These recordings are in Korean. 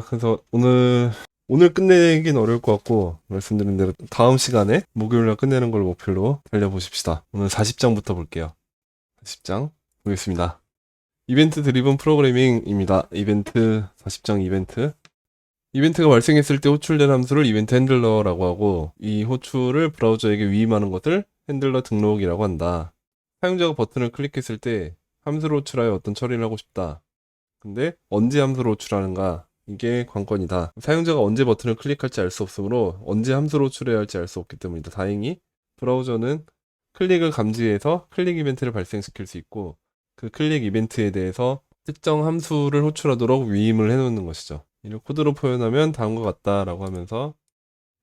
그래서 오늘 끝내긴 어려울 것 같고, 말씀드린 대로 다음 시간에 목요일날 끝내는 걸 목표로 달려보십시다. 오늘 40장부터 볼게요. 40장 보겠습니다. 이벤트 드리븐 프로그래밍입니다. 이벤트 40장 이벤트. 이벤트가 발생했을 때 호출된 함수를 이벤트 핸들러라고 하고, 이 호출을 브라우저에게 위임하는 것을 핸들러 등록이라고 한다. 사용자가 버튼을 클릭했을 때 함수를 호출하여 어떤 처리를 하고 싶다. 근데 언제 함수를 호출하는가? 이게 관건이다. 사용자가 언제 버튼을 클릭할지 알 수 없으므로 언제 함수를 호출해야 할지 알 수 없기 때문이다. 다행히 브라우저는 클릭을 감지해서 클릭 이벤트를 발생시킬 수 있고, 그 클릭 이벤트에 대해서 특정 함수를 호출하도록 위임을 해놓는 것이죠. 이를 코드로 표현하면 다음과 같다라고 하면서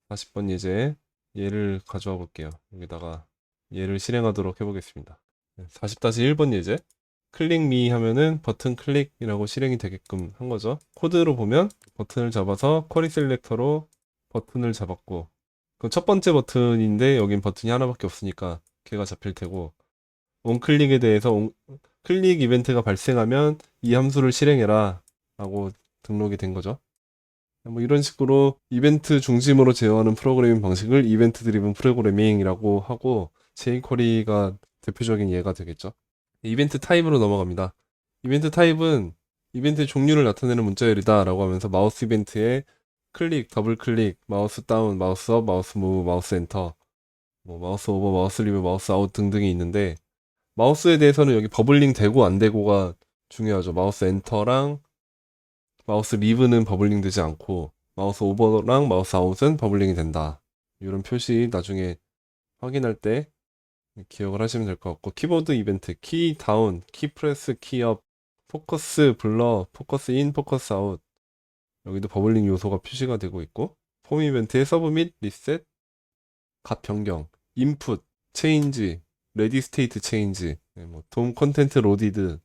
40번 예제 얘를 가져와 볼게요. 여기다가 얘를 실행하도록 해보겠습니다. 40-1번 예제. 클릭 미 하면은 버튼 클릭이라고 실행이 되게끔 한 거죠. 코드로 보면 버튼을 잡아서 쿼리 셀렉터로 버튼을 잡았고, 그럼 첫 번째 버튼인데 여긴 버튼이 하나밖에 없으니까 걔가 잡힐 테고, 온클릭에 대해서 클릭 이벤트가 발생하면 이 함수를 실행해라 라고 등록이 된 거죠. 뭐 이런 식으로 이벤트 중심으로 제어하는 프로그래밍 방식을 이벤트 드리븐 프로그래밍이라고 하고, jQuery가 대표적인 예가 되겠죠. 이벤트 타입으로 넘어갑니다. 이벤트 타입은 이벤트의 종류를 나타내는 문자열이다 라고 하면서 마우스 이벤트에 클릭, 더블 클릭, 마우스 다운, 마우스 업, 마우스 무브, 마우스 엔터, 뭐 마우스 오버, 마우스 리브, 마우스 아웃 등등이 있는데, 마우스에 대해서는 여기 버블링 되고 안 되고가 중요하죠. 마우스 엔터랑 마우스 리브는 버블링 되지 않고, 마우스 오버랑 마우스 아웃은 버블링이 된다. 이런 표시 나중에 확인할 때 기억을 하시면 될 것 같고, 키보드 이벤트, 키 다운, 키 프레스, 키 업, 포커스 블러, 포커스 인, 포커스 아웃, 여기도 버블링 요소가 표시가 되고 있고, 폼 이벤트의 서브 및 리셋, 값 변경, 인풋, 체인지, 레디 스테이트 체인지, 돔 컨텐트 로디드,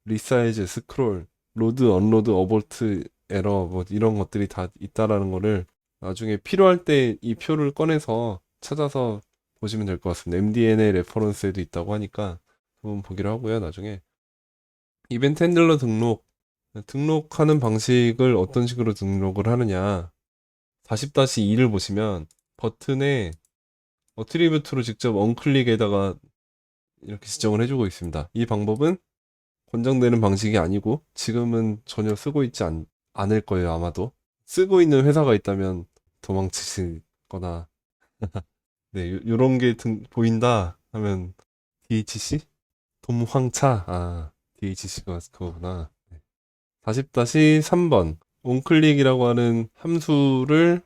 리사이즈, 스크롤, 로드, 언로드, 어볼트, 에러, 뭐 이런 것들이 다 있다라는 거를 나중에 필요할 때 이 표를 꺼내서 찾아서 보시면 될 것 같습니다. MDNA 레퍼런스에도 있다고 하니까 한번 보기로 하고요. 나중에 이벤트 핸들러 등록하는 방식을 어떤 식으로 등록을 하느냐, 40-2를 보시면 버튼에 어트리뷰트로 직접 언클릭에다가 이렇게 지정을 해주고 있습니다. 이 방법은 권장되는 방식이 아니고 지금은 전혀 쓰고 있지 않을 거예요. 아마도 쓰고 있는 회사가 있다면 도망치시거나 네, 요런 게 보인다 하면 DHC? 돔황차. DHC가 그거구나. 40-3번 온클릭이라고 하는 함수를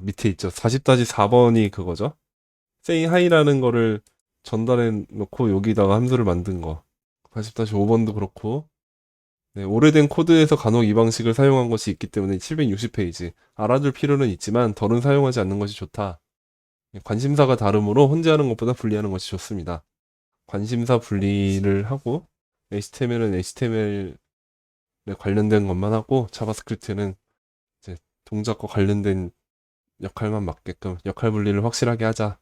밑에 있죠. 40-4번이 그거죠. say hi라는 거를 전달해 놓고 여기다가 함수를 만든 거. 40-5번도 그렇고, 네, 오래된 코드에서 간혹 이 방식을 사용한 것이 있기 때문에 760페이지 알아둘 필요는 있지만 덜은 사용하지 않는 것이 좋다. 관심사가 다르므로 혼자 하는 것보다 분리하는 것이 좋습니다. 관심사 분리를 하고, HTML은 HTML에 관련된 것만 하고, 자바스크립트는 이제 동작과 관련된 역할만 맞게끔 역할 분리를 확실하게 하자.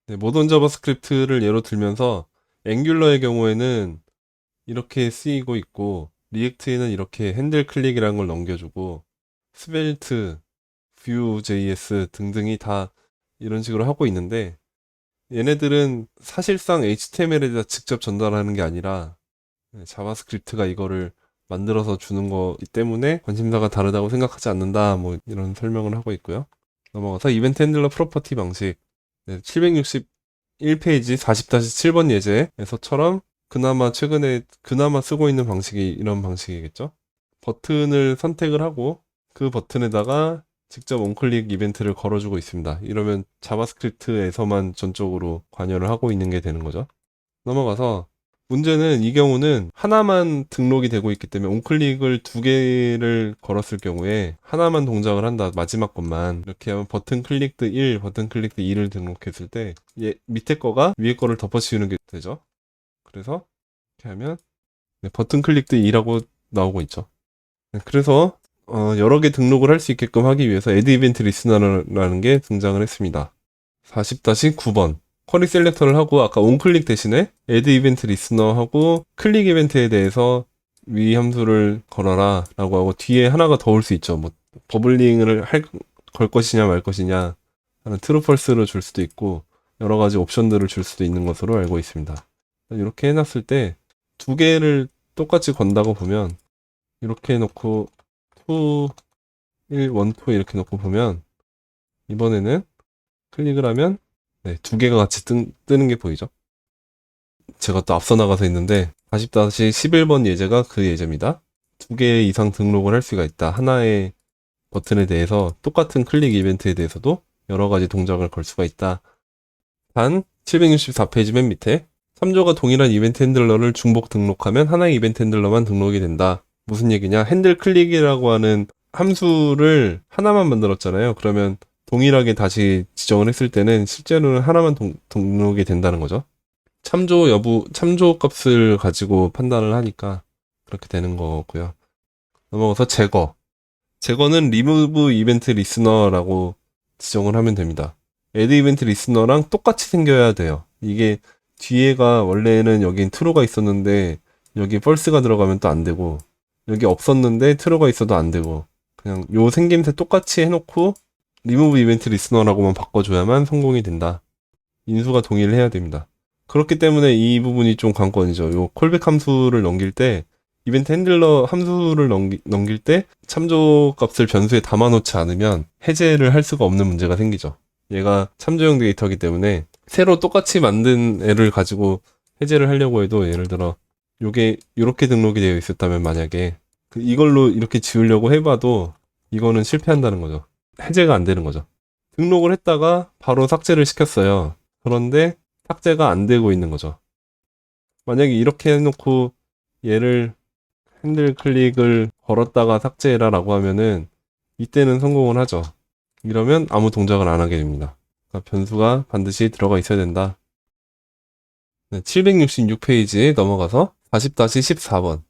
네, 모던 자바스크립트를 예로 들면서 앵귤러의 경우에는 이렇게 쓰이고 있고, 리액트에는 이렇게 핸들 클릭이라는 걸 넘겨주고, 스벨트, 뷰.js 등등이 다 이런 식으로 하고 있는데, 얘네들은 사실상 HTML에다 직접 전달하는 게 아니라 자바스크립트가 이거를 만들어서 주는 거기 때문에 관심사가 다르다고 생각하지 않는다, 뭐 이런 설명을 하고 있고요. 넘어가서 이벤트 핸들러 프로퍼티 방식, 761페이지 40-7번 예제에서처럼 그나마 쓰고 있는 방식이 이런 방식이겠죠. 버튼을 선택을 하고 그 버튼에다가 직접 온클릭 이벤트를 걸어주고 있습니다. 이러면 자바스크립트에서만 전적으로 관여를 하고 있는 게 되는 거죠. 넘어가서 문제는 이 경우는 하나만 등록이 되고 있기 때문에 온클릭을 두 개를 걸었을 경우에 하나만 동작을 한다. 마지막 것만. 이렇게 하면 버튼 클릭드 1, 버튼 클릭드 2를 등록했을 때 밑에 거가 위에 거를 덮어씌우는 게 되죠. 그래서 이렇게 하면 버튼 클릭드 2라고 나오고 있죠. 그래서 여러 개 등록을 할 수 있게끔 하기 위해서 add event listener라는 게 등장을 했습니다. 40-9번 쿼리 셀렉터를 하고 아까 온클릭 대신에 add event listener 하고 클릭 이벤트에 대해서 위 함수를 걸어라 라고 하고 뒤에 하나가 더 올 수 있죠. 뭐 버블링을 걸 것이냐 말 것이냐 하는 트루 펄스를 줄 수도 있고 여러 가지 옵션들을 줄 수도 있는 것으로 알고 있습니다. 이렇게 해놨을 때 두 개를 똑같이 건다고 보면 이렇게 해놓고 2, 1, 1, 2 이렇게 놓고 보면 이번에는 클릭을 하면 네, 두 개가 같이 뜨는 게 보이죠. 제가 또 앞서 나가서 있는데 40-11번 예제가 그 예제입니다. 두 개 이상 등록을 할 수가 있다. 하나의 버튼에 대해서 똑같은 클릭 이벤트에 대해서도 여러 가지 동작을 걸 수가 있다. 단 764페이지 맨 밑에 3조가 동일한 이벤트 핸들러를 중복 등록하면 하나의 이벤트 핸들러만 등록이 된다. 무슨 얘기냐? 핸들 클릭이라고 하는 함수를 하나만 만들었잖아요. 그러면 동일하게 다시 지정을 했을 때는 실제로는 하나만 등록이 된다는 거죠. 참조 여부, 참조 값을 가지고 판단을 하니까 그렇게 되는 거고요. 넘어가서 제거. 제거는 remove 이벤트 리스너라고 지정을 하면 됩니다. add 이벤트 리스너랑 똑같이 생겨야 돼요. 이게 뒤에가 원래는 여긴 true가 있었는데 여기 false가 들어가면 또 안 되고 여기 없었는데 true가 있어도 안 되고 그냥 요 생김새 똑같이 해놓고 remove 이벤트 리스너라고만 바꿔줘야만 성공이 된다. 인수가 동일해야 됩니다. 그렇기 때문에 이 부분이 좀 관건이죠. 요 콜백 함수를 넘길 때 이벤트 핸들러 함수를 넘길 때 참조 값을 변수에 담아놓지 않으면 해제를 할 수가 없는 문제가 생기죠. 얘가 참조형 데이터이기 때문에 새로 똑같이 만든 애를 가지고 해제를 하려고 해도 예를 들어 요게 이렇게 등록이 되어 있었다면 만약에 이걸로 이렇게 지우려고 해봐도 이거는 실패한다는 거죠. 해제가 안 되는 거죠. 등록을 했다가 바로 삭제를 시켰어요. 그런데 삭제가 안 되고 있는 거죠. 만약에 이렇게 해놓고 얘를 핸들 클릭을 걸었다가 삭제해라 라고 하면은 이때는 성공을 하죠. 이러면 아무 동작을 안 하게 됩니다. 그러니까 변수가 반드시 들어가 있어야 된다. 네, 766페이지에 넘어가서 40-14번.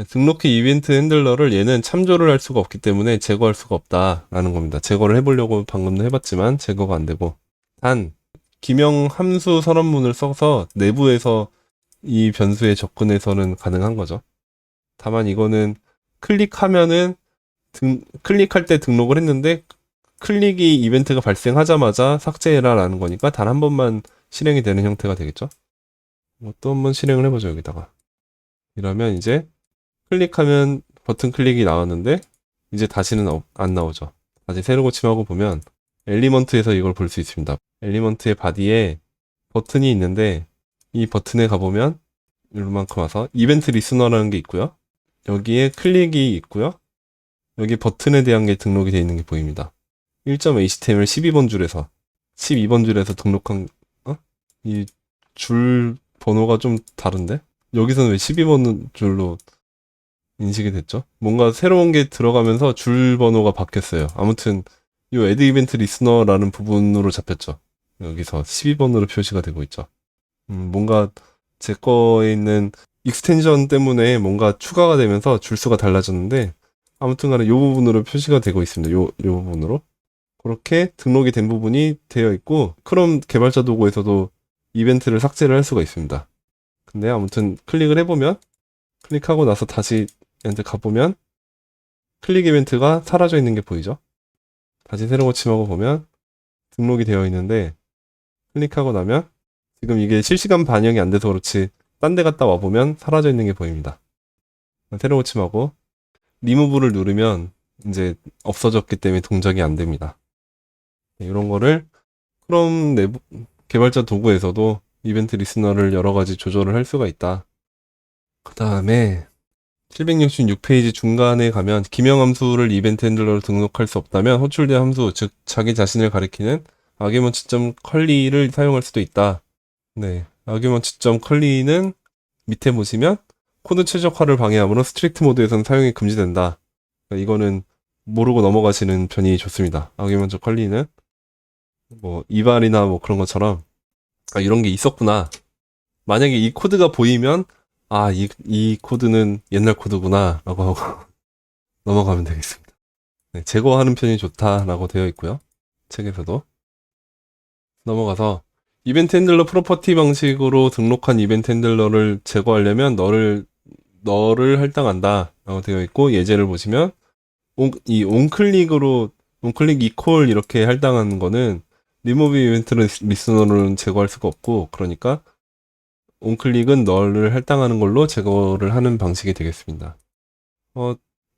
등록키 이벤트 핸들러를 얘는 참조를 할 수가 없기 때문에 제거할 수가 없다라는 겁니다. 제거를 해보려고 방금도 해봤지만 제거가 안 되고 단 기명 함수 선언문을 써서 내부에서 이 변수에 접근해서는 가능한 거죠. 다만 이거는 클릭하면은 클릭할 때 등록을 했는데 클릭이 이벤트가 발생하자마자 삭제해라 라는 거니까 단 한 번만 실행이 되는 형태가 되겠죠. 또 한 번 실행을 해보죠. 여기다가 이러면 이제 클릭하면 버튼 클릭이 나왔는데 이제 다시는 안 나오죠. 다시 새로 고침하고 보면 엘리먼트에서 이걸 볼 수 있습니다. 엘리먼트의 바디에 버튼이 있는데 이 버튼에 가보면 이만큼 와서 이벤트 리스너라는 게 있고요. 여기에 클릭이 있고요. 여기 버튼에 대한 게 등록이 되어 있는 게 보입니다. 1.html 12번 줄에서 12번 줄에서 등록한 이 줄 번호가 좀 다른데? 여기서는 왜 12번 줄로 인식이 됐죠? 뭔가 새로운 게 들어가면서 줄 번호가 바뀌었어요. 아무튼 이 add 이벤트 리스너라는 부분으로 잡혔죠. 여기서 12번으로 표시가 되고 있죠. 뭔가 제 거에 있는 익스텐션 때문에 뭔가 추가가 되면서 줄수가 달라졌는데 아무튼 간에 이 부분으로 표시가 되고 있습니다. 요 부분으로. 그렇게 등록이 된 부분이 되어 있고 크롬 개발자 도구에서도 이벤트를 삭제를 할 수가 있습니다. 근데 아무튼 클릭을 해보면 클릭하고 나서 다시 얘한테 가보면 클릭 이벤트가 사라져 있는 게 보이죠? 다시 새로 고침하고 보면 등록이 되어 있는데 클릭하고 나면 지금 이게 실시간 반영이 안 돼서 그렇지 딴 데 갔다 와보면 사라져 있는 게 보입니다. 새로 고침하고 리무브를 누르면 이제 없어졌기 때문에 동작이 안 됩니다. 이런 거를 크롬 내부 개발자 도구에서도 이벤트 리스너를 여러 가지 조절을 할 수가 있다. 그 다음에 766페이지 중간에 가면 기명 함수를 이벤트 핸들러로 등록할 수 없다면 호출된 함수, 즉 자기 자신을 가리키는 argument.curly를 사용할 수도 있다. 네, argument.curly는 밑에 보시면 코드 최적화를 방해하므로 스트릭트 모드에서는 사용이 금지된다. 그러니까 이거는 모르고 넘어가시는 편이 좋습니다. argument.curly는 뭐 이발이나 뭐 그런 것처럼 이런 게 있었구나. 만약에 이 코드가 보이면 이 코드는 옛날 코드구나 라고 하고 넘어가면 되겠습니다. 네, 제거하는 편이 좋다라고 되어 있고요. 책에서도. 넘어가서 이벤트 핸들러 프로퍼티 방식으로 등록한 이벤트 핸들러를 제거하려면 너를 너를 할당한다 라고 되어 있고, 예제를 보시면 이 온클릭 이퀄 이렇게 할당하는 거는 리무브 이벤트 리스너는 제거할 수가 없고, 그러니까 온클릭은 너를 할당하는 걸로 제거를 하는 방식이 되겠습니다.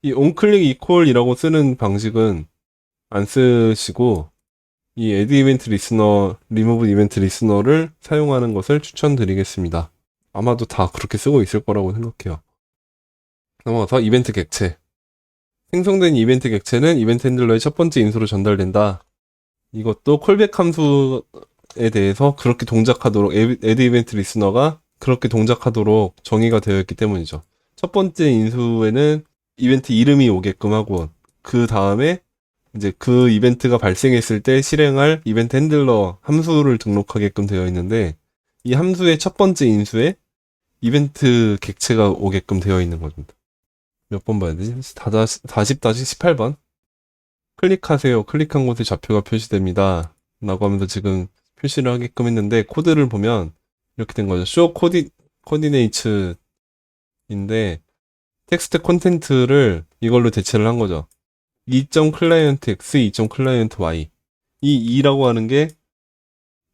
이 온클릭 이퀄이라고 쓰는 방식은 안 쓰시고, 이 애드 이벤트 리스너, 리무브 이벤트 리스너를 사용하는 것을 추천드리겠습니다. 아마도 다 그렇게 쓰고 있을 거라고 생각해요. 넘어가서 이벤트 객체. 생성된 이벤트 객체는 이벤트 핸들러의 첫 번째 인수로 전달된다. 이것도 콜백 함수에 대해서 그렇게 동작하도록, 애드 이벤트 리스너가 그렇게 동작하도록 정의가 되어 있기 때문이죠. 첫 번째 인수에는 이벤트 이름이 오게끔 하고, 그 다음에 이제 그 이벤트가 발생했을 때 실행할 이벤트 핸들러 함수를 등록하게끔 되어 있는데, 이 함수의 첫 번째 인수에 이벤트 객체가 오게끔 되어 있는 겁니다. 몇 번 봐야 되지? 40-18번. 클릭하세요. 클릭한 곳에 좌표가 표시됩니다. 라고 하면서 지금 표시를 하게끔 했는데, 코드를 보면 이렇게 된 거죠. show coordinates인데, 텍스트 콘텐트를 이걸로 대체를 한 거죠. 2.client x, 2.client y. 이 2라고 하는 게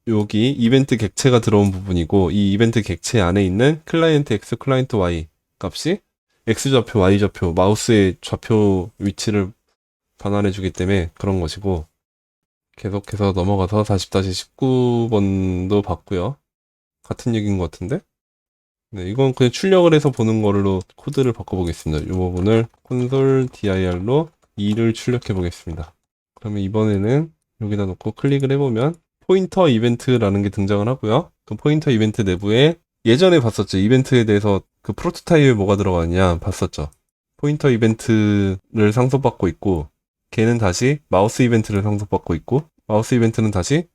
여기 이벤트 객체가 들어온 부분이고, 이 이벤트 객체 안에 있는 클라이언트 x, 클라이언트 y 값이 x좌표, y좌표, 마우스의 좌표 위치를 반환해주기 때문에 그런 것이고, 계속해서 넘어가서 40-19번도 봤고요. 같은 얘기인 것 같은데? 네, 이건 그냥 출력을 해서 보는 걸로 코드를 바꿔보겠습니다. 이 부분을 콘솔 dir로 2를 출력해 보겠습니다. 그러면 이번에는 여기다 놓고 클릭을 해보면 포인터 이벤트라는 게 등장을 하고요. 그 포인터 이벤트 내부에 예전에 봤었죠. 이벤트에 대해서 그 프로토타입에 뭐가 들어가냐 봤었죠. 포인터 이벤트를 상속받고 있고, 걔는 다시 마우스 이벤트를 상속받고 있고, 마우스 이벤트는 다시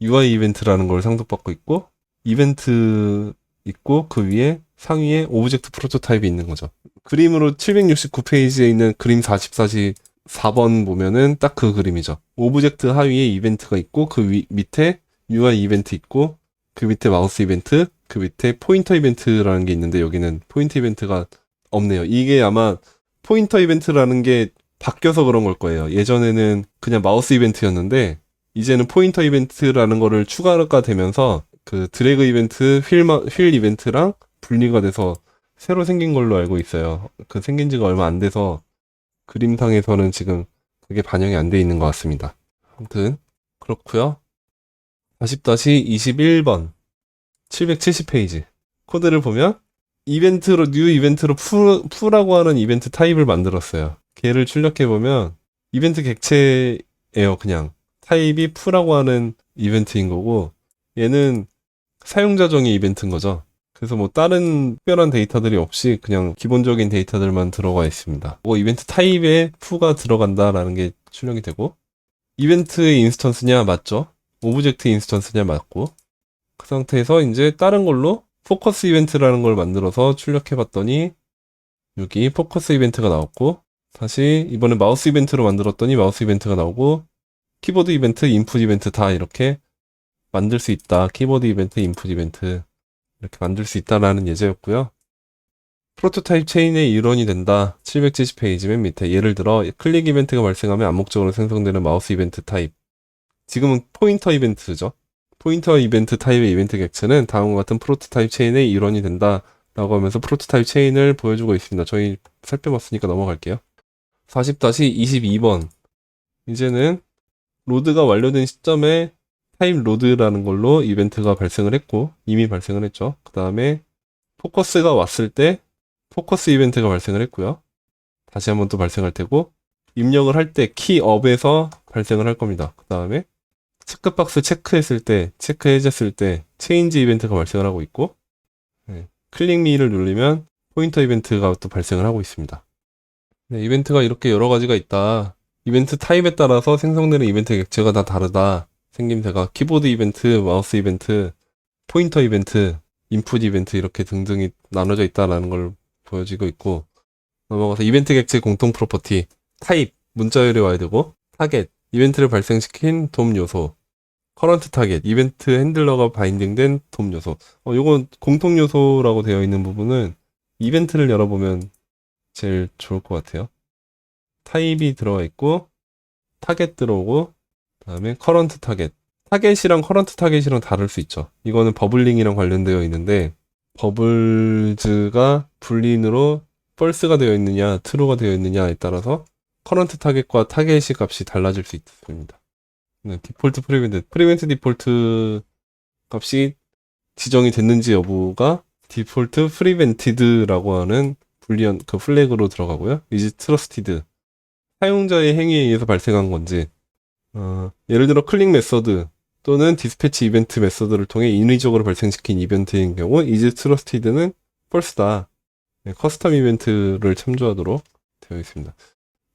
UI 이벤트라는 걸 상속받고 있고, 이벤트 있고, 그 위에 상위에 오브젝트 프로토타입이 있는 거죠. 그림으로 769페이지에 있는 그림 44번 보면은 딱 그 그림이죠. 오브젝트 하위에 이벤트가 있고, 그 밑에 UI 이벤트 있고, 그 밑에 마우스 이벤트, 그 밑에 포인터 이벤트라는 게 있는데, 여기는 포인터 이벤트가 없네요. 이게 아마 포인터 이벤트라는 게 바뀌어서 그런 걸 거예요. 예전에는 그냥 마우스 이벤트였는데, 이제는 포인터 이벤트라는 거를 추가가 되면서 그 드래그 이벤트, 휠 이벤트랑 분리가 돼서 새로 생긴 걸로 알고 있어요. 그 생긴 지가 얼마 안 돼서 그림상에서는 지금 그게 반영이 안 돼 있는 것 같습니다. 아무튼 그렇고요. 40-21번 770페이지 코드를 보면 뉴 이벤트로 푸라고 하는 이벤트 타입을 만들었어요. 걔를 출력해보면 이벤트 객체예요. 그냥 타입이 푸라고 하는 이벤트인 거고, 얘는 사용자 정의 이벤트인 거죠. 그래서 뭐 다른 특별한 데이터들이 없이 그냥 기본적인 데이터들만 들어가 있습니다. 뭐 이벤트 타입에 푸가 들어간다라는 게 출력이 되고, 이벤트의 인스턴스냐 맞죠? 오브젝트 인스턴스냐 맞고, 그 상태에서 이제 다른 걸로 포커스 이벤트라는 걸 만들어서 출력해 봤더니 여기 포커스 이벤트가 나왔고, 다시 이번에 마우스 이벤트로 만들었더니 마우스 이벤트가 나오고, 키보드 이벤트, 인풋 이벤트 다 이렇게 만들 수 있다. 키보드 이벤트, 인풋 이벤트 이렇게 만들 수 있다라는 예제였고요. 프로토타입 체인의 일원이 된다. 770페이지 맨 밑에 예를 들어 클릭 이벤트가 발생하면 암묵적으로 생성되는 마우스 이벤트 타입. 지금은 포인터 이벤트죠. 포인터 이벤트 타입의 이벤트 객체는 다음과 같은 프로토타입 체인의 일원이 된다 라고 하면서 프로토타입 체인을 보여주고 있습니다. 저희 살펴봤으니까 넘어갈게요. 40-22번 이제는 로드가 완료된 시점에 타입 로드라는 걸로 이벤트가 발생을 했고, 이미 발생을 했죠. 그 다음에 포커스가 왔을 때 포커스 이벤트가 발생을 했고요. 다시 한번 또 발생할 테고, 입력을 할 때 키업에서 발생을 할 겁니다. 그 다음에 체크박스 체크해졌을 때 체인지 이벤트가 발생을 하고 있고, 클릭 미를 누르면 포인터 이벤트가 또 발생을 하고 있습니다. 네, 이벤트가 이렇게 여러 가지가 있다. 이벤트 타입에 따라서 생성되는 이벤트 객체가 다 다르다. 생김새가 키보드 이벤트, 마우스 이벤트, 포인터 이벤트, 인풋 이벤트 이렇게 등등이 나눠져 있다라는 걸 보여지고 있고, 넘어가서 이벤트 객체 공통 프로퍼티, 타입, 문자열이 와야 되고, 타겟, 이벤트를 발생시킨 돔 요소, 커런트 타겟, 이벤트 핸들러가 바인딩된 돔 요소. 요건 공통 요소라고 되어 있는 부분은 이벤트를 열어보면 제일 좋을 것 같아요. 타입이 들어가 있고 타겟 들어오고 그다음에 커런트 타겟. 타겟이랑 커런트 타겟이랑 다를 수 있죠. 이거는 버블링이랑 관련되어 있는데 버블즈가 불린으로 펄스가 되어 있느냐 트루가 되어 있느냐에 따라서 커런트 타겟과 타겟이 값이 달라질 수 있습니다. 네, 디폴트 프리벤트 디폴트 값이 지정이 됐는지 여부가 디폴트 프리벤티드라고 하는 불리한 그 플래그로 들어가고요. is trusted 사용자의 행위에 의해서 발생한 건지 예를 들어 클릭 메서드 또는 디스패치 이벤트 메서드를 통해 인위적으로 발생시킨 이벤트인 경우 is trusted는 false다. 네, 커스텀 이벤트를 참조하도록 되어 있습니다.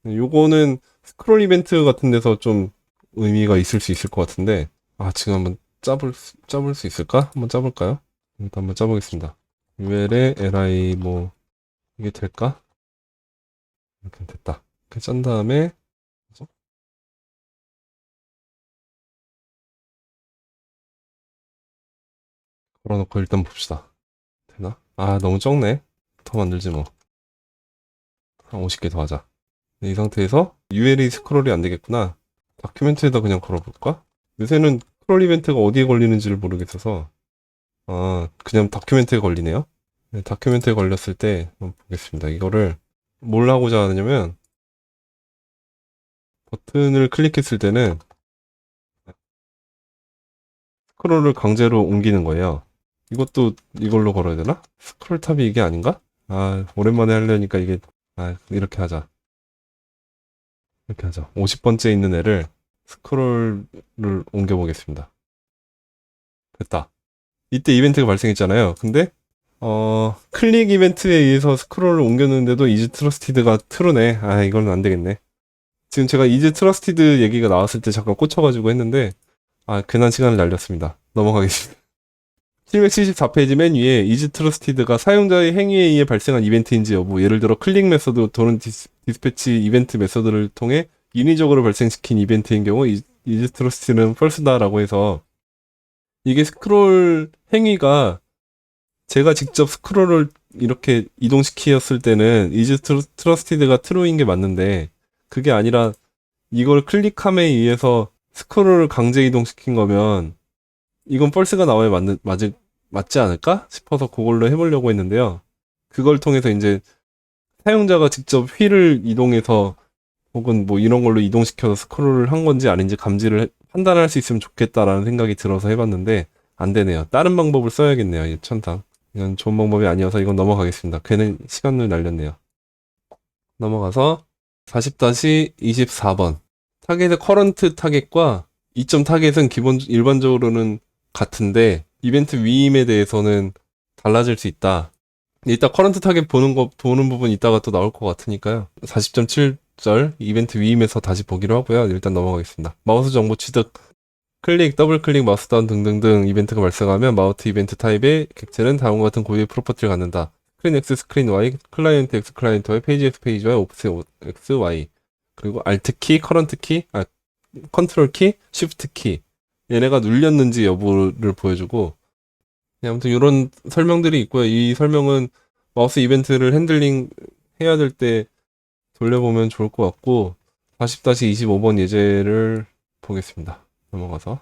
요거는 스크롤 이벤트 같은 데서 좀 의미가 있을 수 있을 것 같은데 지금 한번 짜볼 수 있을까? 한번 짜볼까요? 일단 한번 짜보겠습니다. UL에 li 뭐 이게 될까? 이렇게 됐다. 이렇게 짠 다음에 걸어놓고 일단 봅시다. 되나? 너무 적네. 더 만들지 뭐. 한 50개 더 하자. 이 상태에서 UL이 스크롤이 안 되겠구나. 다큐멘트에다 그냥 걸어볼까? 요새는 스크롤 이벤트가 어디에 걸리는지를 모르겠어서 그냥 다큐멘트에 걸리네요. 네, 다큐멘트에 걸렸을 때 한번 보겠습니다. 이거를 뭘 하고자 하냐면 버튼을 클릭했을 때는 스크롤을 강제로 옮기는 거예요. 이것도 이걸로 걸어야 되나? 스크롤 탑이 이게 아닌가? 오랜만에 하려니까 이게 이렇게 하자. 이렇게 하자. 50번째 있는 애를 스크롤을 옮겨 보겠습니다. 됐다. 이때 이벤트가 발생했잖아요. 근데 클릭 이벤트에 의해서 스크롤을 옮겼는데도 is trusted가 트루네. 이건 안 되겠네. 지금 제가 is trusted 얘기가 나왔을 때 잠깐 꽂혀가지고 했는데 괜한 시간을 날렸습니다. 넘어가겠습니다. 774페이지 맨 위에 is trusted가 사용자의 행위에 의해 발생한 이벤트인지 여부, 예를 들어 클릭 메서드 또는 디스패치 이벤트 메서드를 통해 인위적으로 발생시킨 이벤트인 경우 is trusted는 false다라고 해서 이게 스크롤 행위가 제가 직접 스크롤을 이렇게 이동시켰을 때는 is trusted가 true인 게 맞는데 그게 아니라 이걸 클릭함에 의해서 스크롤을 강제 이동시킨 거면 이건 false가 나와야 맞지 않을까 싶어서 그걸로 해보려고 했는데요. 그걸 통해서 이제 사용자가 직접 휠을 이동해서 혹은 뭐 이런 걸로 이동시켜서 스크롤을 한 건지 아닌지 판단할 수 있으면 좋겠다라는 생각이 들어서 해봤는데 안 되네요. 다른 방법을 써야겠네요. 이 천상. 이건 좋은 방법이 아니어서 이건 넘어가겠습니다. 괜히 시간을 날렸네요. 넘어가서 40-24번. 타겟의 커런트 타겟과 이점 타겟은 일반적으로는 같은데 이벤트 위임에 대해서는 달라질 수 있다. 이따 커런트 타겟 보는 부분 이따가 또 나올 것 같으니까요. 40.7절 이벤트 위임에서 다시 보기로 하고요. 일단 넘어가겠습니다. 마우스 정보 취득, 클릭, 더블 클릭, 마우스 다운 등등등 이벤트가 발생하면 마우스 이벤트 타입의 객체는 다음과 같은 고유의 프로퍼티를 갖는다. 스크린 X, 스크린 Y, 클라이언트 X, 클라이언트 Y, 페이지 X, 페이지 Y, 오프셋 X, Y. 그리고 Alt 키, 커런트 키, 컨트롤 키, 쉬프트 키. 얘네가 눌렸는지 여부를 보여주고, 아무튼 이런 설명들이 있고요. 이 설명은 마우스 이벤트를 핸들링 해야 될 때 돌려보면 좋을 것 같고, 40-25번 예제를 보겠습니다. 넘어가서.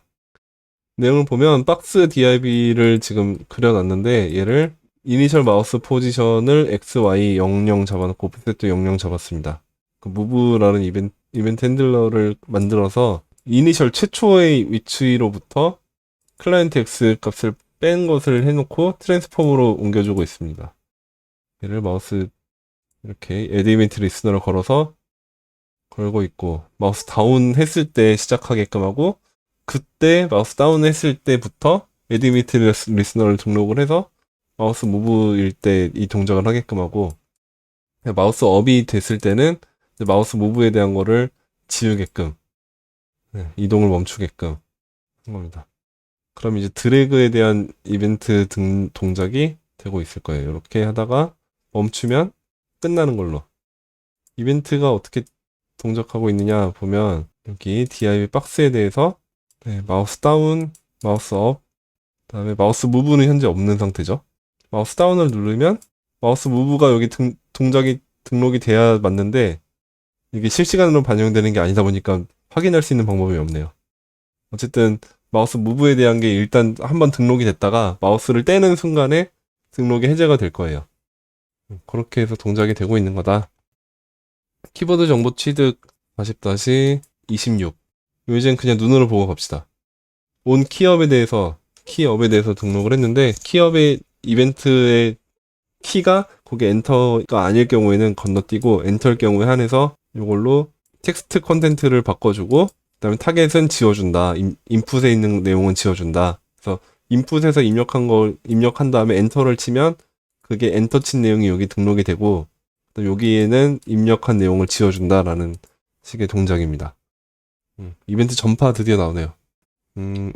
내용을 보면 박스 DIB를 지금 그려놨는데 얘를 이니셜 마우스 포지션을 X, Y 00 잡아놓고 오프셋도 00 잡았습니다. 그 무브라는 이벤트 핸들러를 만들어서 이니셜 최초의 위치로부터 클라이언트 X 값을 뺀 것을 해놓고 트랜스폼으로 옮겨주고 있습니다. 얘를 마우스 이렇게 add 이벤트 리스너를 걸고 있고 마우스 다운 했을 때 시작하게끔 하고 그때 마우스 다운 했을 때부터 add 이벤트 리스너를 등록을 해서 마우스 무브일 때 이 동작을 하게끔 하고 마우스 업이 됐을 때는 마우스 무브에 대한 거를 지우게끔 이동을 멈추게끔 한 겁니다. 그럼 이제 드래그에 대한 이벤트 동작이 되고 있을 거예요. 이렇게 하다가 멈추면 끝나는 걸로. 이벤트가 어떻게 동작하고 있느냐 보면 여기 div 박스에 대해서 마우스 다운, 마우스 업, 그다음에 마우스 무브는 현재 없는 상태죠. 마우스 다운을 누르면 마우스 무브가 여기 동작이 등록이 돼야 맞는데 이게 실시간으로 반영되는 게 아니다 보니까 확인할 수 있는 방법이 없네요. 어쨌든 마우스 무브에 대한 게 일단 한번 등록이 됐다가 마우스를 떼는 순간에 등록이 해제가 될 거예요. 그렇게 해서 동작이 되고 있는 거다. 키보드 정보 취득 40-26. 이제는 그냥 눈으로 보고 갑시다. 온 키업에 대해서 등록을 했는데 키업의 이벤트의 키가 거기 엔터가 아닐 경우에는 건너뛰고 엔터일 경우에 한해서 이걸로 텍스트 컨텐트를 바꿔주고 그다음에 타겟은 지워준다. 인풋에 있는 내용은 지워준다. 그래서 인풋에서 입력한 다음에 엔터를 치면 그게 엔터 친 내용이 여기 등록이 되고 또 여기에는 입력한 내용을 지워준다라는 식의 동작입니다. 이벤트 전파 드디어 나오네요.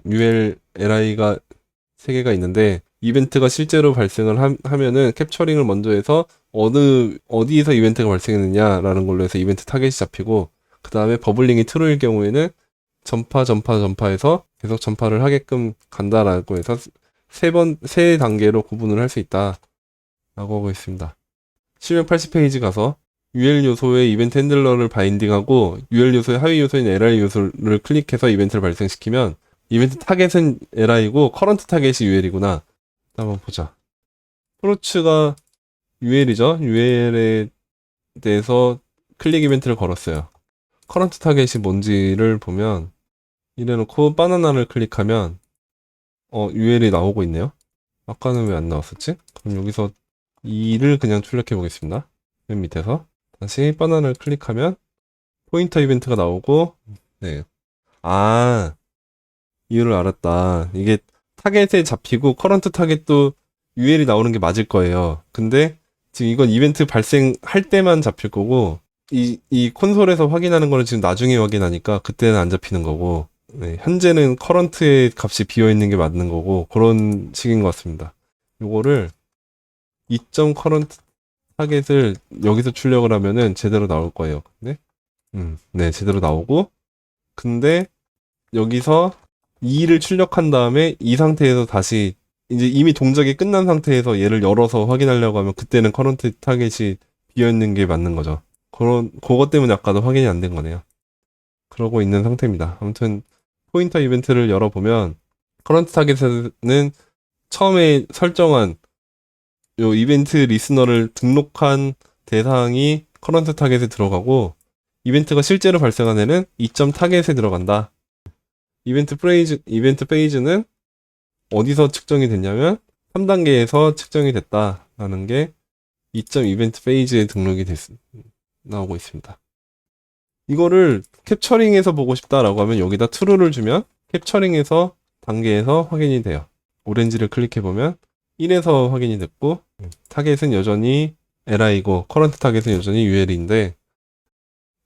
ULLI가 3개가 있는데 이벤트가 실제로 발생을 하면은 캡처링을 먼저 해서 어디에서 이벤트가 발생했느냐라는 걸로 해서 이벤트 타겟이 잡히고 그 다음에 버블링이 트루일 경우에는 전파해서 계속 전파를 하게끔 간다라고 해서 세 단계로 구분을 할 수 있다 라고 하고 있습니다. 780페이지 가서 UL 요소의 이벤트 핸들러를 바인딩하고 UL 요소의 하위 요소인 LI 요소를 클릭해서 이벤트를 발생시키면 이벤트 타겟은 LI고 커런트 타겟이 UL이구나. 한번 보자. 프로츠가 UL이죠. UL에 대해서 클릭 이벤트를 걸었어요. 커런트 타겟이 뭔지를 보면 이래놓고 바나나를 클릭하면 UL이 나오고 있네요. 아까는 왜 안 나왔었지? 그럼 여기서 2를 그냥 출력해 보겠습니다. 맨 밑에서 다시 바나나를 클릭하면 포인터 이벤트가 나오고 네. 이유를 알았다. 이게 타겟에 잡히고 커런트 타겟도 UL이 나오는 게 맞을 거예요. 근데 지금 이건 이벤트 발생할 때만 잡힐 거고 이 콘솔에서 확인하는 거는 지금 나중에 확인하니까 그때는 안 잡히는 거고 네, 현재는 커런트의 값이 비어있는 게 맞는 거고 그런 식인 것 같습니다. 요거를 2점 커런트 타겟을 여기서 출력을 하면은 제대로 나올 거예요. 근데 네, 제대로 나오고 근데 여기서 2를 출력한 다음에 이 상태에서 다시 이제 이미 동작이 끝난 상태에서 얘를 열어서 확인하려고 하면 그때는 커런트 타겟이 비어있는 게 맞는 거죠. 그것 때문에 아까도 확인이 안 된 거네요. 그러고 있는 상태입니다. 아무튼 포인터 이벤트를 열어보면 커런트 타겟에는 처음에 설정한 요 이벤트 리스너를 등록한 대상이 커런트 타겟에 들어가고 이벤트가 실제로 발생한 애는 2점 타겟에 들어간다. 이벤트 페이지는 어디서 측정이 됐냐면 3단계에서 측정이 됐다라는 게 2점 이벤트 페이지에 등록이 나오고 있습니다. 이거를 캡처링해서 보고 싶다라고 하면 여기다 true를 주면 캡처링해서 단계에서 확인이 돼요. 오렌지를 클릭해보면 1에서 확인이 됐고 타겟은 여전히 LI고 커런트 타겟은 여전히 UL인데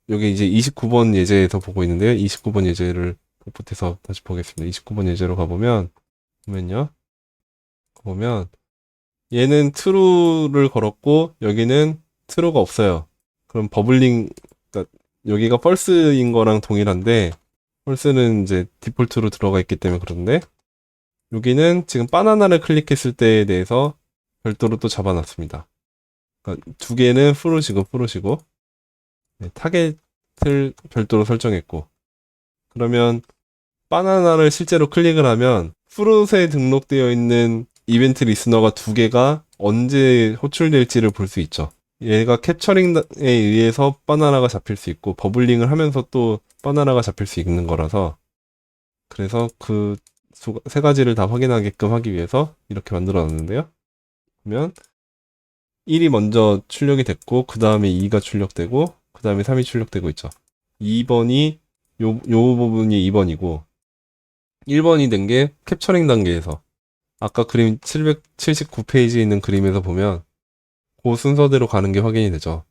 여기 이제 29번 예제에서 보고 있는데요. 29번 예제를 복붙해서 다시 보겠습니다. 29번 예제로 가보면 얘는 true를 걸었고 여기는 true가 없어요. 그럼 버블링 그러니까 여기가 false인 거랑 동일한데 false는 이제 디폴트로 들어가 있기 때문에 그런데 여기는 지금 바나나를 클릭했을 때에 대해서 별도로 또 잡아놨습니다. 그러니까 두 개는 프로시고 네, 타겟을 별도로 설정했고 그러면 바나나를 실제로 클릭을 하면 프롯에 등록되어 있는 이벤트 리스너가 두 개가 언제 호출될지를 볼 수 있죠. 얘가 캡처링에 의해서 바나나가 잡힐 수 있고 버블링을 하면서 또 바나나가 잡힐 수 있는 거라서 그래서 그 세 가지를 다 확인하게끔 하기 위해서 이렇게 만들어 놨는데요. 그러면 1이 먼저 출력이 됐고 그 다음에 2가 출력되고 그 다음에 3이 출력되고 있죠. 2번이 요 부분이 2번이고 1번이 된 게 캡처링 단계에서 아까 그림 779페이지에 있는 그림에서 보면 그 순서대로 가는 게 확인이 되죠.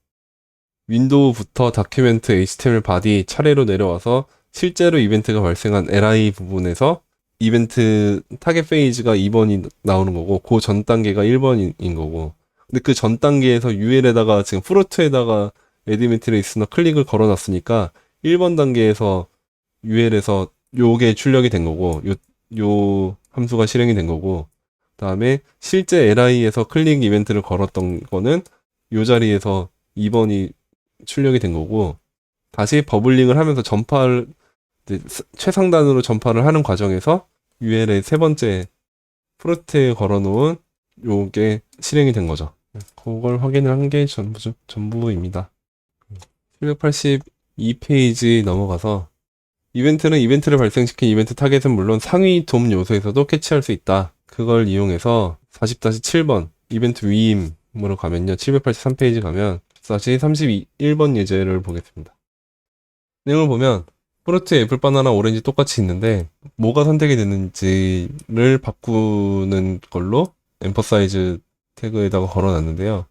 윈도우부터 다큐멘트, HTML 바디 차례로 내려와서 실제로 이벤트가 발생한 LI 부분에서 이벤트 타겟 페이지가 2번이 나오는 거고 그 전 단계가 1번인 거고 근데 그 전 단계에서 UL에다가 지금 프로트에다가 에디메트 리스너 클릭을 걸어놨으니까 1번 단계에서 UL에서 요게 출력이 된 거고 요 함수가 실행이 된 거고 다음에 실제 LI에서 클릭 이벤트를 걸었던 거는 이 자리에서 2번이 출력이 된 거고, 다시 버블링을 하면서 전파를 최상단으로 전파를 하는 과정에서 UL의 세 번째 프로트에 걸어놓은 요게 실행이 된 거죠. 그걸 확인을 한 게 전부입니다. 782페이지 넘어가서 이벤트는 이벤트를 발생시킨 이벤트 타겟은 물론 상위 돔 요소에서도 캐치할 수 있다. 그걸 이용해서 40-7번 이벤트 위임으로 가면요. 783페이지 가면 다시 31번 예제를 보겠습니다. 내용을 보면 프루트, 애플, 바나나, 오렌지 똑같이 있는데 뭐가 선택이 됐는지를 바꾸는 걸로 엠퍼사이즈 태그에다가 걸어놨는데요.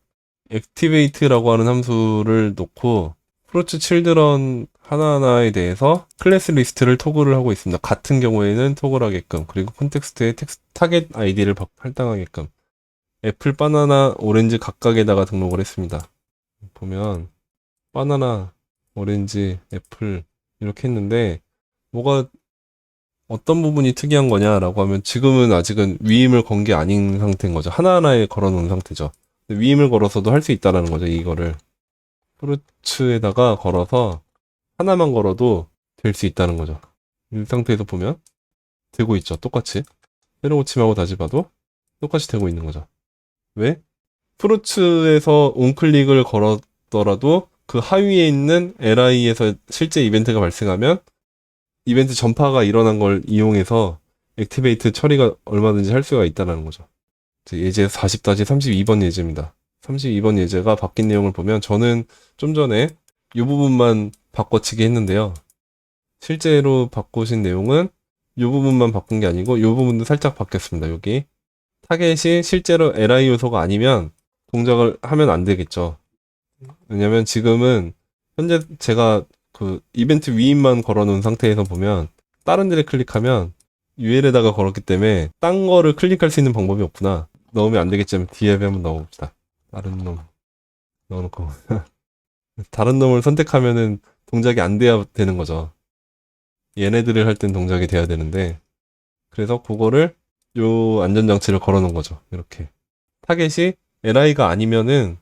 액티베이트라고 하는 함수를 놓고 프루트 칠드런 하나하나에 대해서 클래스 리스트를 토글을 하고 있습니다. 같은 경우에는 토글하게끔, 그리고 콘텍스트에 타겟 아이디를 할당하게끔 애플, 바나나, 오렌지 각각에다가 등록을 했습니다. 보면 바나나, 오렌지, 애플 이렇게 했는데 뭐가 어떤 부분이 특이한 거냐라고 하면 지금은 아직은 위임을 건 게 아닌 상태인 거죠. 하나하나에 걸어놓은 상태죠. 위임을 걸어서도 할 수 있다라는 거죠. 이거를 프루츠에다가 걸어서 하나만 걸어도 될 수 있다는 거죠. 이 상태에서 보면 되고 있죠. 똑같이 새로 고침하고 다시 봐도 똑같이 되고 있는 거죠. 왜? 프루츠에서 온클릭을 걸었더라도 그 하위에 있는 LI에서 실제 이벤트가 발생하면 이벤트 전파가 일어난 걸 이용해서 액티베이트 처리가 얼마든지 할 수가 있다는 거죠. 예제 40-32번 예제입니다. 32번 예제가 바뀐 내용을 보면 저는 좀 전에 이 부분만 바꿔치기 했는데요. 실제로 바꾸신 내용은 이 부분만 바꾼 게 아니고 이 부분도 살짝 바뀌었습니다. 여기 타겟이 실제로 LI 요소가 아니면 동작을 하면 안 되겠죠. 왜냐면 지금은 현재 제가 그 이벤트 위임만 걸어놓은 상태에서 보면 다른 데를 클릭하면 UL에다가 걸었기 때문에 딴 거를 클릭할 수 있는 방법이 없구나. 넣으면 안 되겠지만 뒤에 한번 넣어봅시다. 다른 놈 넣어놓고 다른 놈을 선택하면은 동작이 안 돼야 되는 거죠. 얘네들을 할 땐 동작이 돼야 되는데, 그래서 그거를 요 안전장치를 걸어놓은 거죠. 이렇게 타겟이 LI가 아니면은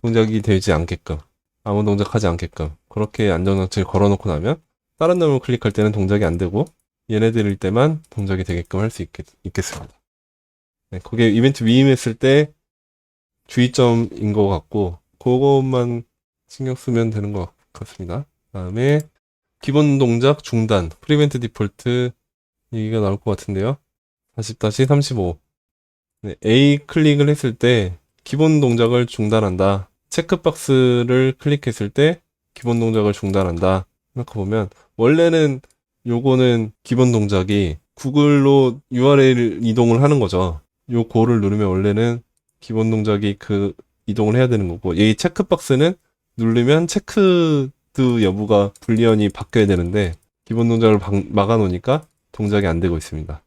동작이 되지 않게끔, 아무 동작하지 않게끔 그렇게 안전장치를 걸어놓고 나면 다른 놈을 클릭할 때는 동작이 안 되고 얘네들일 때만 동작이 되게끔 할 수 있겠습니다. 네, 그게 이벤트 위임했을 때 주의점인 것 같고 그것만 신경 쓰면 되는 것 같습니다. 다음에 기본 동작 중단, 프리벤트 디폴트 얘기가 나올 것 같은데요. 40-35 네, A 클릭을 했을 때 기본 동작을 중단한다. 체크박스를 클릭했을 때 기본 동작을 중단한다. 이렇게 보면 원래는 요거는 기본 동작이 구글로 URL 이동을 하는 거죠. 요 고를 누르면 원래는 기본 동작이 그 이동을 해야 되는 거고, 이 체크박스는 누르면 체크드 여부가 불리언이 바뀌어야 되는데 기본 동작을 막아 놓으니까 동작이 안 되고 있습니다.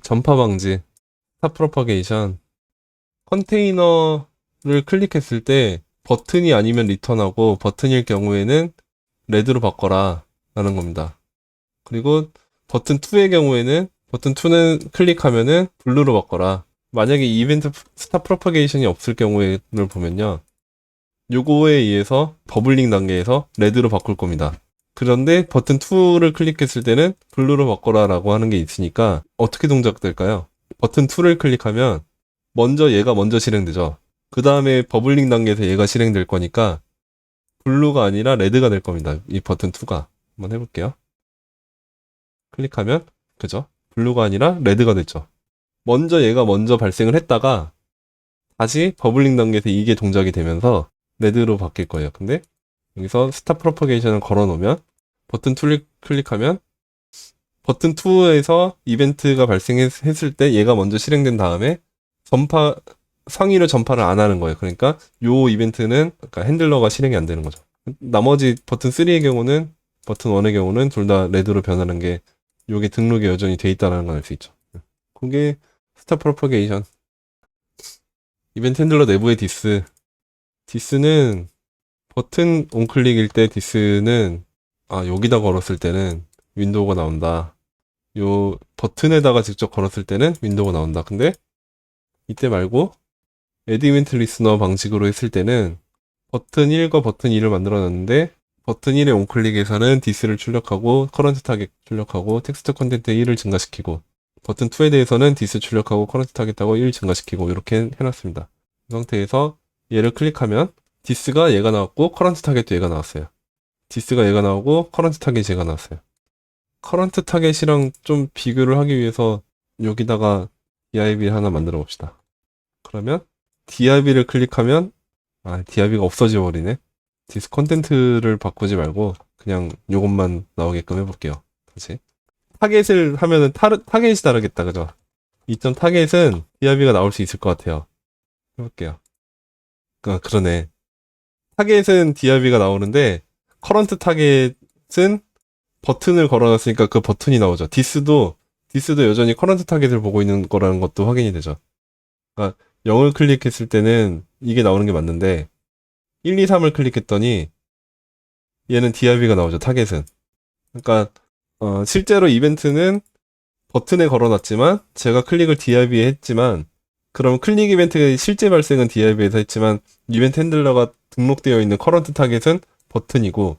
전파 방지, 스탑 프로퍼게이션, 컨테이너를 클릭했을 때 버튼이 아니면 리턴하고 버튼일 경우에는 레드로 바꿔라 라는 겁니다. 그리고 버튼 2의 경우에는 버튼 2는 클릭하면은 블루로 바꿔라. 만약에 이벤트 스탑 프로퍼게이션이 없을 경우를 보면요, 요거에 의해서 버블링 단계에서 레드로 바꿀 겁니다. 그런데 버튼 2를 클릭했을 때는 블루로 바꿔라 라고 하는 게 있으니까 어떻게 동작될까요? 버튼 2를 클릭하면 얘가 먼저 실행되죠. 그 다음에 버블링 단계에서 얘가 실행될 거니까 블루가 아니라 레드가 될 겁니다. 이 버튼 2가. 한번 해볼게요. 클릭하면 그죠? 블루가 아니라 레드가 됐죠. 얘가 먼저 발생을 했다가 다시 버블링 단계에서 이게 동작이 되면서 레드로 바뀔 거예요. 근데 여기서 스탑 프로퍼게이션을 걸어 놓으면 버튼 2를 클릭하면 버튼 2에서 이벤트가 발생했을 때 얘가 먼저 실행된 다음에 상위로 전파를 안 하는 거예요. 그러니까 요 이벤트는 핸들러가 실행이 안 되는 거죠. 나머지 버튼 3의 경우는, 버튼 1의 경우는 둘 다 레드로 변하는 게 요게 등록이 여전히 돼 있다는 걸 알 수 있죠. 그게 스탑 프로퍼게이션. 이벤트 핸들러 내부의 디스는 버튼 온클릭일 때 디스는 여기다 걸었을 때는 윈도우가 나온다. 요 버튼에다가 직접 걸었을 때는 윈도우가 나온다. 근데 이때 말고 add event listener 방식으로 했을 때는 버튼 1과 버튼 2를 만들어 놨는데 버튼 1의 onClick에서는 this를 출력하고 current target 출력하고 텍스트 컨텐트 1을 증가시키고 버튼 2에 대해서는 this 출력하고 current target하고 1 증가시키고 이렇게 해놨습니다. 이 상태에서 얘를 클릭하면 this가 얘가 나왔고 current target도 얘가 나왔어요. this가 얘가 나오고 current target이 얘가 나왔어요. current target이랑 좀 비교를 하기 위해서 여기다가 div 하나 만들어 봅시다. 그러면 div를 클릭하면 div가 없어져 버리네. 디스 컨텐트를 바꾸지 말고 그냥 요것만 나오게끔 해볼게요. 다시 타겟을 하면은 타겟이 다르겠다, 그죠? 이점 타겟은 div가 나올 수 있을 것 같아요. 해볼게요. 그러네. 타겟은 div가 나오는데 커런트 타겟은 버튼을 걸어놨으니까 그 버튼이 나오죠. 디스도 여전히 커런트 타겟을 보고 있는 거라는 것도 확인이 되죠. 그러니까 0을 클릭했을 때는 이게 나오는 게 맞는데 1, 2, 3을 클릭했더니 얘는 div가 나오죠. 타겟은. 그러니까 실제로 이벤트는 버튼에 걸어놨지만 제가 클릭을 div에 했지만 그럼 클릭 이벤트의 실제 발생은 div에서 했지만 이벤트 핸들러가 등록되어 있는 커런트 타겟은 버튼이고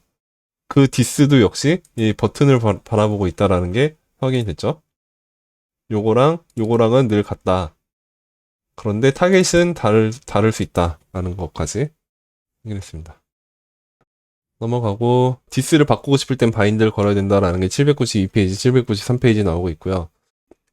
그 디스도 역시 이 버튼을 바라보고 있다라는 게 확인이 됐죠. 요거랑은 늘 같다. 그런데 타겟은 다를 수 있다라는 것까지 확인했습니다. 넘어가고 디스를 바꾸고 싶을 땐 바인드를 걸어야 된다라는 게 792페이지, 793페이지 나오고 있고요.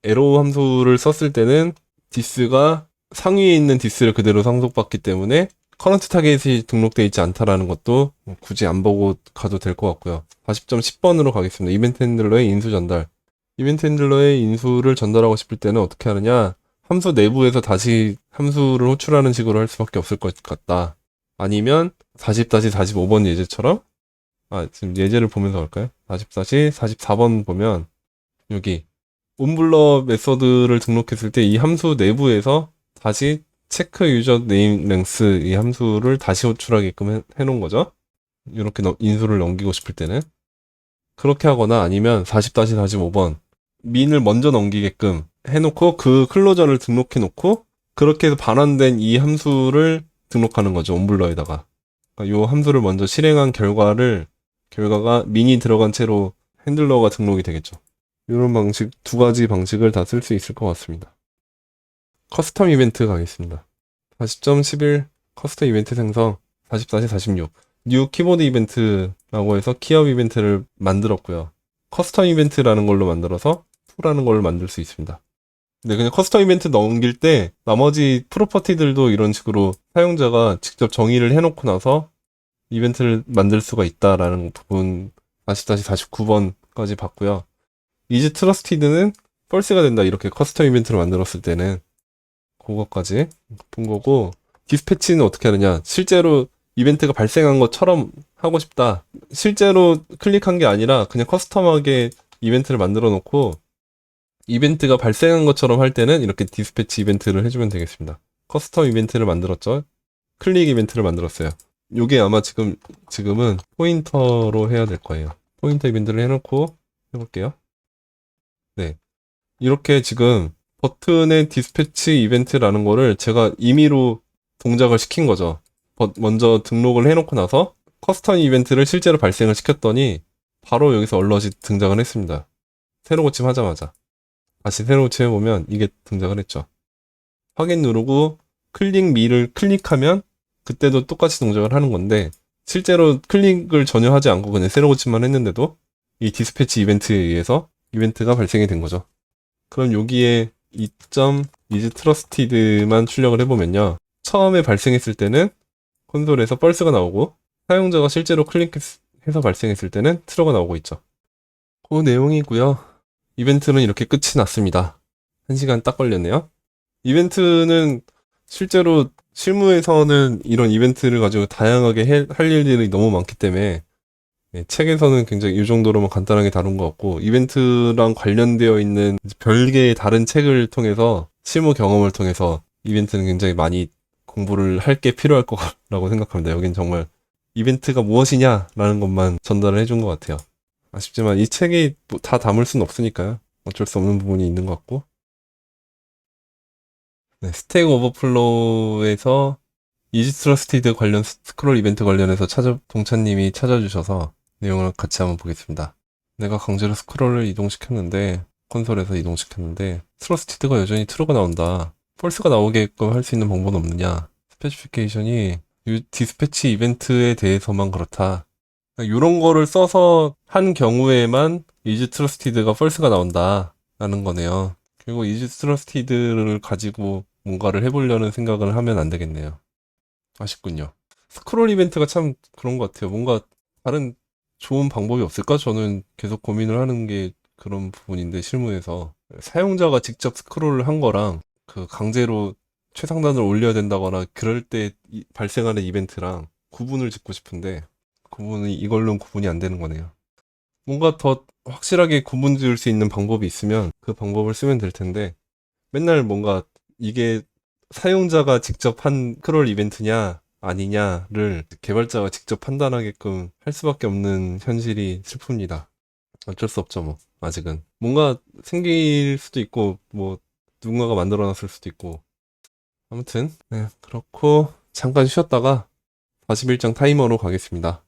에로우 함수를 썼을 때는 디스가 상위에 있는 디스를 그대로 상속받기 때문에 커런트 타겟이 등록되어 있지 않다라는 것도 굳이 안 보고 가도 될 것 같고요. 40.10번으로 가겠습니다. 이벤트 핸들러의 인수 전달. 이벤트 핸들러의 인수를 전달하고 싶을 때는 어떻게 하느냐? 함수 내부에서 다시 함수를 호출하는 식으로 할 수밖에 없을 것 같다. 아니면 40-45번 예제처럼 지금 예제를 보면서 할까요? 40-44번 보면 여기 온블러 메서드를 등록했을 때 이 함수 내부에서 다시 체크 유저 네임 랭스 이 함수를 다시 호출하게끔 해놓은 거죠. 이렇게 인수를 넘기고 싶을 때는 그렇게 하거나 아니면 40-45번 민을 먼저 넘기게끔 해놓고 그 클로저를 등록해 놓고 그렇게 해서 반환된 이 함수를 등록하는 거죠. 온블러에다가. 그러니까 이 함수를 먼저 실행한 결과가 민이 들어간 채로 핸들러가 등록이 되겠죠. 이런 방식, 두 가지 방식을 다 쓸 수 있을 것 같습니다. 커스텀 이벤트 가겠습니다. 40.11 커스텀 이벤트 생성 40-46 뉴 키보드 이벤트라고 해서 키업 이벤트를 만들었고요. 커스텀 이벤트라는 걸로 만들어서 푸라는 걸 만들 수 있습니다. 근데 그냥 커스텀 이벤트 넘길 때 나머지 프로퍼티들도 이런 식으로 사용자가 직접 정의를 해놓고 나서 이벤트를 만들 수가 있다라는 부분 40-49번까지 봤고요. is trusted는 false가 된다 이렇게 커스텀 이벤트를 만들었을 때는 그거까지 본 거고 디스패치는 어떻게 하느냐 실제로 이벤트가 발생한 것처럼 하고 싶다 실제로 클릭한 게 아니라 그냥 커스텀하게 이벤트를 만들어 놓고 이벤트가 발생한 것처럼 할 때는 이렇게 디스패치 이벤트를 해주면 되겠습니다. 커스텀 이벤트를 만들었죠. 클릭 이벤트를 만들었어요. 요게 아마 지금은 포인터로 해야 될 거예요. 포인터 이벤트를 해놓고 해볼게요. 네. 이렇게 지금 버튼의 디스패치 이벤트라는 거를 제가 임의로 동작을 시킨 거죠. 먼저 등록을 해놓고 나서 커스텀 이벤트를 실제로 발생을 시켰더니 바로 여기서 얼럿이 등장을 했습니다. 새로 고침하자마자. 다시 새로 고침해보면 이게 등장을 했죠. 확인 누르고 클릭 미를 클릭하면 그때도 똑같이 동작을 하는 건데 실제로 클릭을 전혀 하지 않고 그냥 새로 고침만 했는데도 이 디스패치 이벤트에 의해서 이벤트가 발생이 된 거죠. 그럼 여기에 is trusted만 출력을 해보면요. 처음에 발생했을 때는 콘솔에서 false가 나오고 사용자가 실제로 클릭해서 발생했을 때는 true가 나오고 있죠. 그 내용이고요. 이벤트는 이렇게 끝이 났습니다. 1시간 딱 걸렸네요. 이벤트는 실제로 실무에서는 이런 이벤트를 가지고 다양하게 할 일들이 너무 많기 때문에 책에서는 굉장히 이 정도로만 간단하게 다룬 것 같고 이벤트랑 관련되어 있는 별개의 다른 책을 통해서 실무 경험을 통해서 이벤트는 굉장히 많이 공부를 할 게 필요할 거라고 생각합니다. 여긴 정말 이벤트가 무엇이냐라는 것만 전달을 해준 것 같아요. 아쉽지만 이 책이 다 담을 수는 없으니까요. 어쩔 수 없는 부분이 있는 것 같고 네, 스택 오버플로우에서 이지 트러스티드 관련 스크롤 이벤트 관련해서 동찬님이 찾아주셔서 내용을 같이 한번 보겠습니다. 내가 강제로 스크롤을 이동시켰는데, 콘솔에서 이동시켰는데, 트러스티드가 여전히 트루가 나온다. 펄스가 나오게끔 할 수 있는 방법은 없느냐? 스페시피케이션이 디스패치 이벤트에 대해서만 그렇다. 이런 거를 써서 한 경우에만 이지 트러스티드가 펄스가 나온다. 라는 거네요. 그리고 이지 트러스티드를 가지고 뭔가를 해보려는 생각을 하면 안 되겠네요. 아쉽군요. 스크롤 이벤트가 참 그런 것 같아요. 뭔가 다른 좋은 방법이 없을까? 저는 계속 고민을 하는 게 그런 부분인데, 실무에서. 사용자가 직접 스크롤을 한 거랑 그 강제로 최상단을 올려야 된다거나 그럴 때 발생하는 이벤트랑 구분을 짓고 싶은데, 이걸로는 구분이 안 되는 거네요. 뭔가 더 확실하게 구분 지을 수 있는 방법이 있으면 그 방법을 쓰면 될 텐데, 맨날 뭔가 이게 사용자가 직접 한 스크롤 이벤트냐 아니냐를 개발자가 직접 판단하게끔 할 수밖에 없는 현실이 슬픕니다. 어쩔 수 없죠, 뭐. 아직은. 뭔가 생길 수도 있고, 뭐, 누군가가 만들어 놨을 수도 있고. 아무튼, 네, 그렇고, 잠깐 쉬었다가 41장 타이머로 가겠습니다.